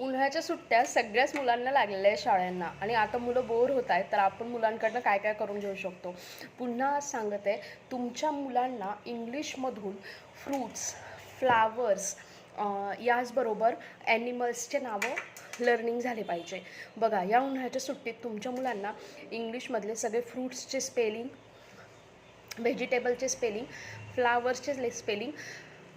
उन्हाळ्याच्या सुट्ट्या सगळ्याच मुलांना लागलेल्या आहे शाळांना आणि आता मुलं बोर होत आहेत. तर आपण मुलांकडनं काय काय करून घेऊ शकतो. पुन्हा सांगत आहे, तुमच्या मुलांना इंग्लिशमधून फ्रूट्स, फ्लावर्स, याचबरोबर ॲनिमल्सचे नावं लर्निंग झाले पाहिजे. बघा, या उन्हाळ्याच्या सुट्टीत तुमच्या मुलांना इंग्लिशमधले सगळे फ्रूट्सचे स्पेलिंग, व्हेजिटेबलचे स्पेलिंग, फ्लावर्सचे स्पेलिंग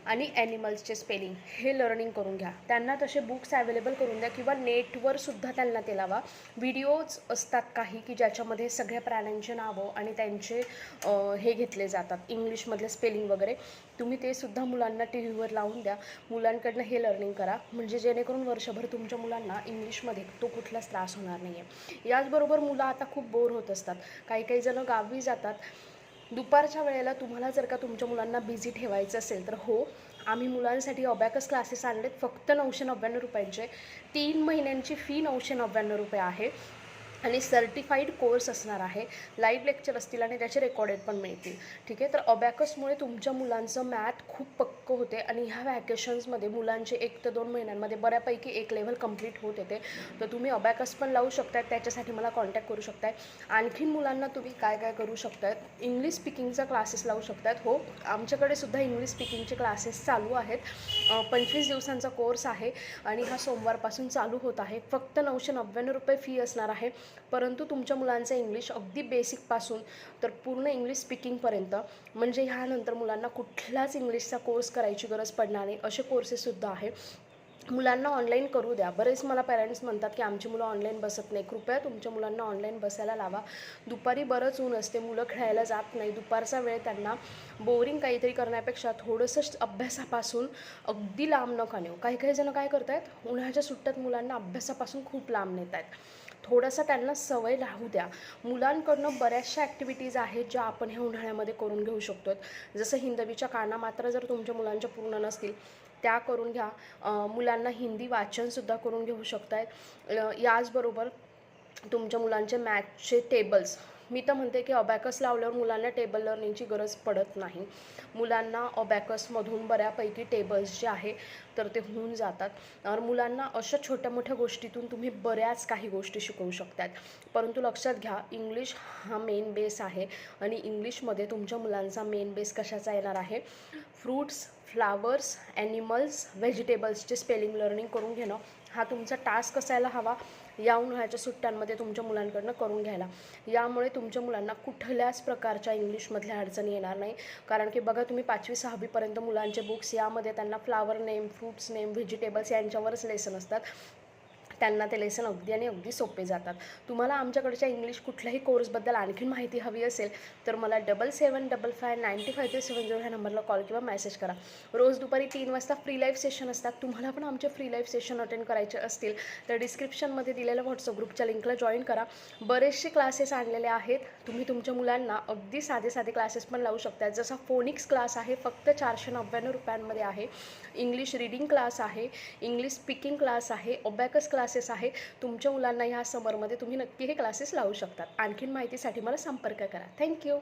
आणि ॲनिमल्सचे स्पेलिंग हे लर्निंग करून घ्या. त्यांना तसे बुक्स अवेलेबल करून द्या किंवा नेटवरसुद्धा त्यांना ते लावा. व्हिडिओज असतात काही की ज्याच्यामध्ये सगळ्या प्राण्यांचे नावं आणि त्यांचे हे घेतले जातात, इंग्लिशमधले स्पेलिंग वगैरे. तुम्ही ते सुद्धा मुलांना टी व्हीवर लावून द्या. मुलांकडनं हे लर्निंग करा, म्हणजे जेणेकरून वर्षभर तुमच्या मुलांना इंग्लिशमध्ये तो कुठलाच त्रास होणार नाही आहे. याचबरोबर मुलं आता खूप बोर होत असतात. काही जणं गावी जातात. दुपारच्या वेळेला तुम्हाला जर का तुमच्या मुलांना बिझी ठेवायचं असेल तर हो, आम्ही मुलांसाठी अबॅकस क्लासेस आणलेत फक्त 999 रुपयांचे. 3 महिन्यांची फी 999 रुपये आहे आणि सर्टिफाईड कोर्स असणार आहे. लाईव्ह लेक्चर असतील आणि त्याचे रेकॉर्डेड पण मिळतील. ठीक आहे. तर अबॅकसमुळे तुमच्या मुलांचं मॅथ खूप पक्कं होते आणि ह्या वॅकेशन्समध्ये मुलांचे 1 ते 2 महिन्यांमध्ये बऱ्यापैकी एक लेव्हल कंप्लीट होत येते. तर तुम्ही अबॅकस पण लावू शकताय, त्याच्यासाठी मला कॉन्टॅक्ट करू शकताय. आणखीन मुलांना तुम्ही काय काय करू शकतायत, इंग्लिश स्पीकिंगचा क्लासेस लावू शकतायत. हो, आमच्याकडे सुद्धा इंग्लिश स्पीकिंगचे क्लासेस चालू आहेत. 25 दिवसांचा कोर्स आहे आणि हा सोमवारपासून चालू होत आहे. फक्त 999 रुपये फी असणार आहे. परंतु तुमच्या मुलांचं इंग्लिश अगदी बेसिकपासून तर पूर्ण इंग्लिश स्पीकिंगपर्यंत, म्हणजे ह्यानंतर मुलांना कुठलाच इंग्लिशचा कोर्स करायची गरज पडणार नाही, असे कोर्सेससुद्धा आहे. मुलांना ऑनलाईन करू द्या. बरेच मला पॅरेंट्स म्हणतात की आमची मुलं ऑनलाईन बसत नाही. कृपया तुमच्या मुलांना ऑनलाईन बसायला लावा. दुपारी बरंच ऊन असते, मुलं खेळायला जात नाही. दुपारचा वेळ त्यांना बोरिंग काहीतरी करण्यापेक्षा थोडंसं अभ्यासापासून अगदी लांब नका नेऊ. काही जणं काय करत आहेत, उन्हाळ्याच्या सुट्ट्यात मुलांना अभ्यासापासून खूप लांब नेत आहेत. थोडासा त्यांना सवय लावू द्या. मुलांकडनं बऱ्याचशा ॲक्टिव्हिटीज आहेत ज्या आपण ह्या उन्हाळ्यामध्ये करून घेऊ शकतो. जसं हिंदवीच्या काना मात्र जर तुमच्या मुलांच्या पूर्ण नसतील त्या करून घ्या. मुलांना हिंदी वाचनसुद्धा करून घेऊ शकतायत. याचबरोबर तुमच्या मुलांचे मॅथचे टेबल्स, मी तर म्हणते की अबॅकस लावल्यावर मुलांना टेबल लर्निंगची गरज पडत नाही. मुलांना अबॅकसमधून बऱ्यापैकी टेबल्स जे आहे तर ते होऊन जातात. तर मुलांना अशा छोट्या मोठ्या गोष्टीतून तुम्ही बऱ्याच काही गोष्टी शिकवू शकतात. परंतु लक्षात घ्या, इंग्लिश हा मेन बेस आहे आणि इंग्लिशमध्ये तुमच्या मुलांचा मेन बेस कशाचा येणार आहे, फ्रूट्स, फ्लावर्स, ॲनिमल्स, व्हेजिटेबल्सचे स्पेलिंग लर्निंग करून घेणं हा तुमचा टास्क असायला हवा. या उन्हाळ्याच्या सुट्ट्यांमध्ये तुमच्या मुलांकडनं करून घ्यायला. यामुळे तुमच्या मुलांना कुठल्याच प्रकारच्या इंग्लिशमधल्या अडचणी येणार नाही. कारण की बघा, तुम्ही 5वी 6वीपर्यंत मुलांचे बुक्स, यामध्ये त्यांना flower name, fruits name, vegetables यांच्यावरच लेसन असतात. त्यांना ते लेसन अगदी आणि अगदी सोपे जातात. तुम्हाला आमच्याकडच्या इंग्लिश कुठल्याही कोर्सबद्दल आणखी माहिती हवी असेल तर मला 77559537 ह्या नंबरला कॉल किंवा मेसेज करा. रोज दुपारी 3 वाजता फ्री लाईव्ह सेशन असतात. तुम्हाला पण आमचे फ्री लाईव्ह सेशन अटेंड करायचे असतील तर डिस्क्रिप्शनमध्ये दिलेल्या व्हॉट्सअप ग्रुपच्या लिंकला जॉईन करा. बरेचसे क्लासेस आणलेले आहेत. तुम्ही तुमच्या मुलांना अगदी साधे क्लासेस पण लावू शकता. जसा फोनिक्स क्लास आहे, फक्त 499 रुपयांमध्ये आहे. इंग्लिश रीडिंग क्लास आहे, इंग्लिश स्पीकिंग क्लास आहे, अबॅकस क्लासेस आहे. तुमच्या मुलांना ह्या समरमध्ये तुम्ही नक्की हे क्लासेस लावू शकतात. आणखीन माहितीसाठी मला संपर्क करा. थँक्यू.